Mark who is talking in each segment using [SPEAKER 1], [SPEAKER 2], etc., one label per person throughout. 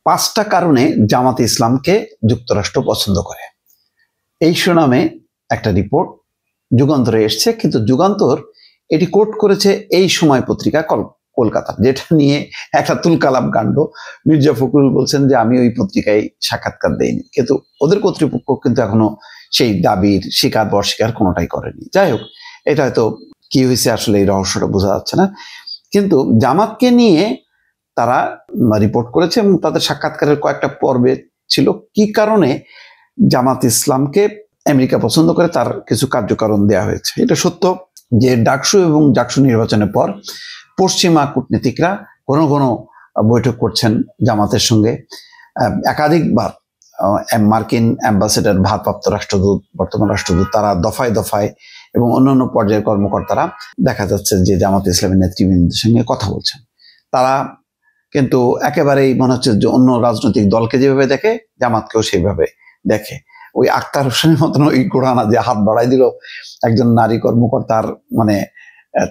[SPEAKER 1] 5টা কারণে জামাতে ইসলামকে যুক্তরাষ্ট্র পছন্দ করে, এই শিরোনামে একটা রিপোর্ট যুগান্তরে এসছে। কিন্তু যুগান্তর এটি কোট করেছে এই সময় পত্রিকা কলকাতা, যেটা নিয়ে একটা তুলকালাম কাণ্ড। মির্জা ফখরুল বলছেন যে আমি ওই পত্রিকায় সাক্ষাৎকার দেইনি, কিন্তু ওদের কর্তৃপক্ষ কিন্তু এখনো সেই দাবির স্বীকার অস্বীকার কোনোটাই করেনি। যাই হোক, এটা হয়তো কি হয়েছে আসলে এই রহস্যটা বোঝা যাচ্ছে না। কিন্তু জামাতকে নিয়ে তারা রিপোর্ট করেছে এবং তাদের সাক্ষাৎকারের কয়েকটা পর্বে ছিল কি কারণে জামাত ইসলামকে আমেরিকা পছন্দ করে, তার কিছু কার্যকারণ দেওয়া হয়েছে। এটা সত্য যে ডাকসু এবং জাকসু নির্বাচনের পর পশ্চিমা কূটনীতিকরা ঘন ঘন বৈঠক করছেন জামাতের সঙ্গে। একাধিকবার মার্কিন অ্যাম্বাসেডার, ভারপ্রাপ্ত রাষ্ট্রদূত, বর্তমান রাষ্ট্রদূত, তারা দফায় দফায় এবং অন্যান্য পর্যায়ের কর্মকর্তারা দেখা যাচ্ছে যে জামাত ইসলামের নেতৃবৃন্দের সঙ্গে কথা বলছেন। তারা কিন্তু একেবারেই মনে হচ্ছে যে অন্য রাজনৈতিক দলকে যেভাবে দেখে জামাতকেও সেইভাবে দেখে। ওই আক্তার হোসেনের মতন ওই গোড়ানা যে হাত বাড়াই দিল একজন নারী কর্মকর্তার, মানে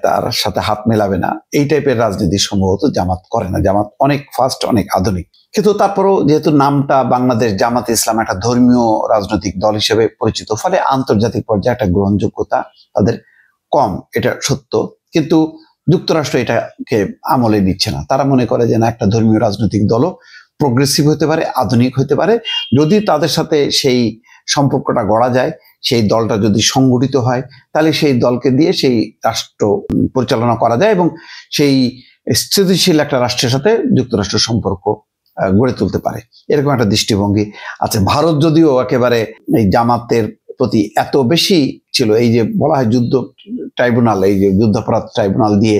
[SPEAKER 1] তার সাথে হাত মেলাবে না, এই টাইপের রাজনীতি সম্ভবত জামাত করে না। জামাত অনেক ফাস্ট, অনেক আধুনিক। কিন্তু তারপরেও যেহেতু নামটা বাংলাদেশ জামাত ইসলাম একটা ধর্মীয় রাজনৈতিক দল হিসেবে পরিচিত, ফলে আন্তর্জাতিক পর্যায়ে একটা গ্রহণযোগ্যতা তাদের কম, এটা সত্য। কিন্তু যুক্তরাষ্ট্র এটাকে আমলে নিচ্ছে না। তারা মনে করে যে না, একটা ধর্মীয় রাজনৈতিক দলও প্রোগ্রেসিভ হতে পারে, আধুনিক হতে পারে, যদি তাদের সাথে সেই সম্পর্কটা গড়া যায়, সেই দলটা যদি সংগঠিত হয়, তাহলে সেই দলকে দিয়ে সেই রাষ্ট্র পরিচালনা করা যায় এবং সেই স্থিতিশীল একটা রাষ্ট্রের সাথে যুক্তরাষ্ট্র সম্পর্ক গড়ে তুলতে পারে, এরকম একটা দৃষ্টিভঙ্গি আছে। ভারত যদিও একেবারে এই জামাতের প্রতি এত বেশি ছিল, এই যে বলা হয় যুদ্ধ ট্রাইব্যুনাল, এই যে যুদ্ধাপরাধ ট্রাইব্যুনাল দিয়ে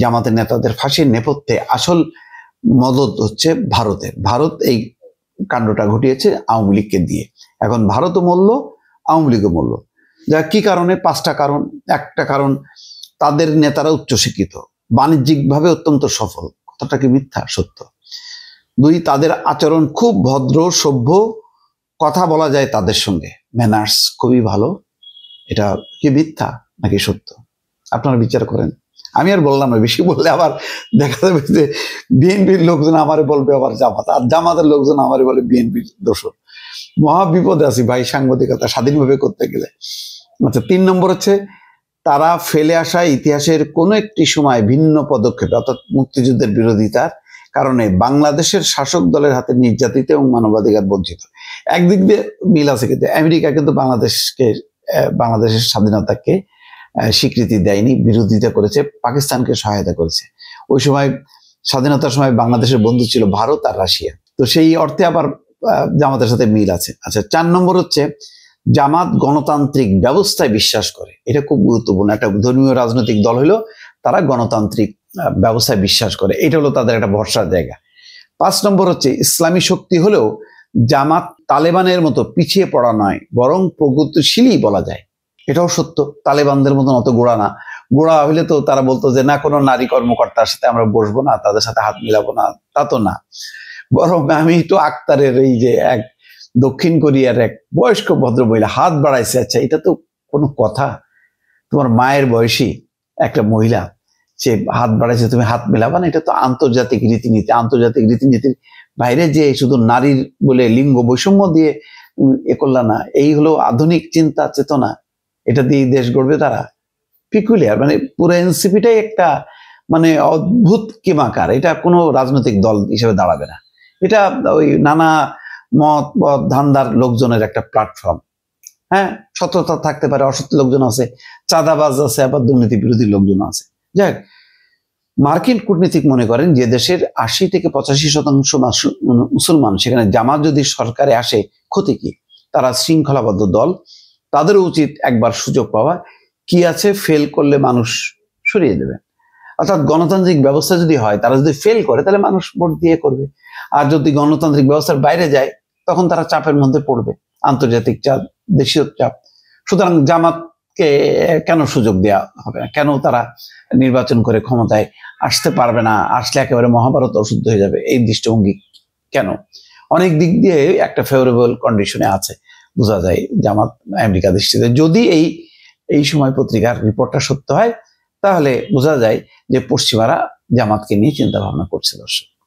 [SPEAKER 1] জামাতের নেতাদের ফাঁসির নেপথ্যে আসল মদত হচ্ছে ভারতের। ভারত এই কাণ্ডটা ঘটিয়েছে আওয়ামী লীগকে দিয়ে। এখন ভারতও মূল্য, আওয়ামী লীগও মূল্য। যা কি কারণে? 5টা কারণ। একটা কারণ, তাদের নেতারা উচ্চশিক্ষিত, বাণিজ্যিকভাবে অত্যন্ত সফল। কথাটা কি মিথ্যা? সত্য। 2, তাদের আচরণ খুব ভদ্র, সভ্য, কথা বলা যায় তাদের সঙ্গে, ম্যানার্স খুবই ভালো। এটা কি মিথ্যা নাকি সত্য? আপনারা বিচার করেন। আমি আর বললাম না, বেশি বললে আবার দেখা যাবে যে বিএনপির লোকজন আমারে বলবে আবার জামাত, আর জামাতের লোকজন আমারে বলে বিএনপির দোষর। মহা বিপদে আছি ভাই সাংবাদিকতা স্বাধীনভাবে করতে গেলে। আচ্ছা, 3 নম্বর হচ্ছে তারা ফেলে আসা ইতিহাসের কোনো একটি সময় ভিন্ন পদক্ষেপে, অর্থাৎ মুক্তিযুদ্ধের বিরোধিতার কারণে বাংলাদেশের শাসক দলের হাতে নির্যাতিত এবং মানবাধিকার বঞ্চিত। একদিক দিয়ে মিল আছে, কিন্তু আমেরিকা কিন্তু বাংলাদেশের স্বাধীনতাকে স্বীকৃতি দেয়নি, বিরোধিতা করেছে, পাকিস্তানকে সহায়তা করেছে। ওই সময় স্বাধীনতার সময় বাংলাদেশের বন্ধু ছিল ভারত আর রাশিয়া, তো সেই অর্থে আবার জামাতের সাথে মিল আছে। আচ্ছা, 4 নম্বর হচ্ছে জামাত গণতান্ত্রিক ব্যবস্থায় বিশ্বাস করে। এটা খুব গুরুত্বপূর্ণ। একটা ধর্মীয় রাজনৈতিক দল হলো তারা গণতান্ত্রিক ব্যবস্থায় বিশ্বাস করে, এটা হলো তাদের একটা ভরসার জায়গা। 5 নম্বর হচ্ছে ইসলামী শক্তি হলেও জামাত তালেবানের মতো পিছিয়ে পড়া নয়, বরং প্রগতিশীলই বলা যায়। এটাও সত্য। তালেবানদের মতন অত গোড়া না। গোড়া হইলে তো তারা বলতো যে না, কোনো নারী কর্মকর্তার সাথে আমরা বসবো না, তাদের সাথে হাত মিলাবো না, তা তো না। বরং আমি তো আক্তারের এই যে এক দক্ষিণ কোরিয়ার এক বয়স্ক ভদ্র মহিলা হাত বাড়াইছে, আচ্ছা এটা তো কোনো কথা? তোমার মায়ের বয়সী একটা মহিলা সে হাত বাড়াইছে, তুমি হাত মেলাবা না? এটা তো আন্তর্জাতিক রীতিনীতি। আন্তর্জাতিক রীতিনীতির বাইরে যে শুধু নারীর বলে লিঙ্গ বৈষম্য দিয়ে এ করলা না, এই হলো আধুনিক চিন্তা চেতনা। এটা দিয়ে দেশ গড়বে তারা? পিকুলিয়ার, মানে পুরো এনসিপিটাই একটা মানে অদ্ভুত কিমাকার। এটা কোনো রাজনৈতিক দল হিসেবে দাঁড়াবে না। এটা ওই নানা মত ধান্দার লোকজনের একটা প্ল্যাটফর্ম। হ্যাঁ, সততা থাকতে পারে, অসৎ লোকজন আছে, চাঁদাবাজ আছে, আবার দুর্নীতি বিরোধী লোকজন আছে। যাই, মার্কিন কূটনীতিক মনে করেন যে দেশের 80 থেকে 85% মুসলমান, সেখানে জামাত যদি সরকারে আসে ক্ষতি কি? তারা শৃঙ্খলাবদ্ধ দল, তাদেরও উচিত একবার সুযোগ পাওয়া। কি আছে, ফেল করলে মানুষ সরিয়ে দেবে। অর্থাৎ গণতান্ত্রিক ব্যবস্থা যদি হয়, তারা যদি ফেল করে তাহলে মানুষ ভোট দিয়ে করবে। আর যদি গণতান্ত্রিক ব্যবস্থার বাইরে যায়, তখন তারা চাপের মধ্যে পড়বে, আন্তর্জাতিক চাপ, দেশীয় চাপ। সুতরাং জামাতকে কেন সুযোগ দেওয়া হবে না? কেন তারা নির্বাচন করে ক্ষমতায় আসতে পারবে না? আসলে একেবারে মহাভারত অশুদ্ধ হয়ে যাবে, এই দৃষ্টিভঙ্গি কেন? অনেক দিক দিয়ে একটা ফেভারেবল কন্ডিশনে আছে, বোঝা যায় জামাত আমেরিকা দৃষ্টিতে। যদি এই সময় পত্রিকার রিপোর্টটা সত্য হয়, তাহলে বোঝা যায় যে পশ্চিমারা জামাতকে নিয়ে চিন্তা ভাবনা করছে। দর্শক।